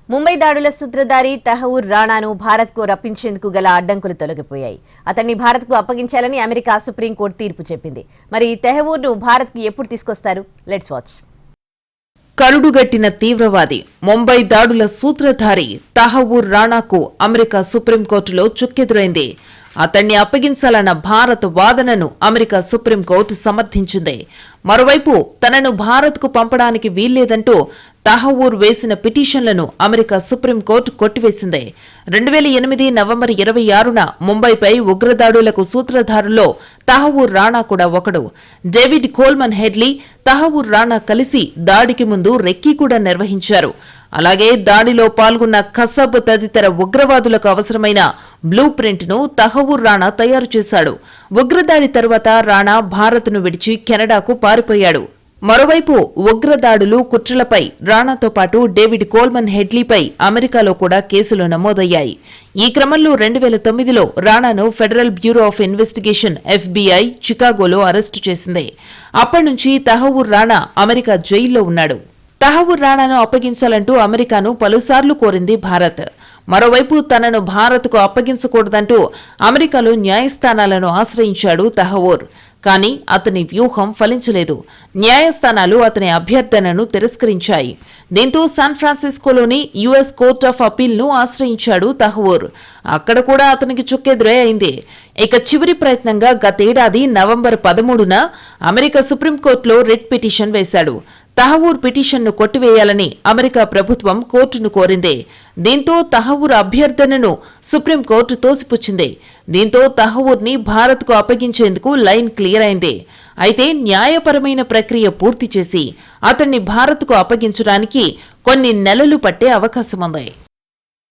ముంబై దాడుల సూత్రధారి తహవూర్ రాణాను భారత్కు రప్పించేందుకు గల అడ్డంకులు తొలగిపోయాయి. అతన్ని భారత్కు అప్పగించాలని అమెరికా సుప్రీంకోర్టు తీర్పు చెప్పింది. మరి తహవూర్ను భారత్కు ఎప్పుడు తీసుకొస్తారు? Let's watch. కరుడుగట్టిన తీవ్రవాది, ముంబై దాడుల సూత్రధారి తహవూర్ రాణాకు అమెరికా సుప్రీంకోర్టులో చుక్కెదురైంది. అతన్ని అప్పగించాలన్న భారత్ వాదనను అమెరికా సుప్రీంకోర్టు సమర్థించింది. మరోవైపు తనను భారత్కు పంపడానికి వీల్లేదంటూ తహవూర్ వేసిన పిటిషన్లను అమెరికా సుప్రీంకోర్టు కొట్టివేసింది. 2008 నవంబర్ 26న ముంబైపై ఉగ్రదాడులకు సూత్రధారుల్లో తహవూర్ రాణా కూడా ఒకడు. David Coleman Headley, Tahawwur Rana కలిసి దాడికి ముందు రెక్కీ కూడా నిర్వహించారు. అలాగే దాడిలో పాల్గొన్న కసబ్ తదితర ఉగ్రవాదులకు అవసరమైన బ్లూ ప్రింట్ ను తహవూర్ రాణా తయారు చేశాడు. ఉగ్రదాడి తరువాత రాణా భారత్ను విడిచి కెనడాకు పారిపోయాడు. మరోవైపు ఉగ్రదాడులు, కుట్రలపై రాణాతో పాటు డేవిడ్ కోల్మన్ హెడ్లీపై అమెరికాలో కూడా కేసులు నమోదయ్యాయి. ఈ క్రమంలో 2009లో రాణాను federal bureau of investigation FBI చికాగోలో అరెస్టు చేసింది. అప్పటినుంచి తహవూర్ రాణా అమెరికా జైల్లో ఉన్నాడు. తహవూర్ రాణాను అప్పగించాలంటూ అమెరికాను పలుసార్లు కోరింది భారత్. మరోవైపు తనను భారత్కు అప్పగించకూడదంటూ అమెరికాలో న్యాయస్థానాలను ఆశ్రయించాడు తహవూర్. కానీ అతని వ్యూహం ఫలించలేదు. న్యాయస్థానాలు అతని అభ్యర్థనను తిరస్కరించాయి. దీంతో శాన్ ఫ్రాన్సిస్కోలోని US కోర్ట్ ఆఫ్ అపీల్ను ఆశ్రయించాడు తహవూర్. అక్కడ కూడా అతనికి చుక్కెదురే అయింది. ఇక చివరి ప్రయత్నంగా గతేడాది నవంబర్ 13న అమెరికా సుప్రీంకోర్టులో రిట్ పిటిషన్ వేశాడు. తహవూర్ పిటిషన్ను కొట్టివేయాలని అమెరికా ప్రభుత్వం కోర్టును కోరింది. దీంతో తహవూర్ అభ్యర్థనను సుప్రీంకోర్టు తోసిపుచ్చింది. దీంతో తహవూర్ని భారత్కు అప్పగించేందుకు లైన్ క్లియర్ అయింది. అయితే న్యాయపరమైన ప్రక్రియ పూర్తి చేసి అతన్ని భారత్కు అప్పగించడానికి కొన్ని నెలలు పట్టే అవకాశముంది.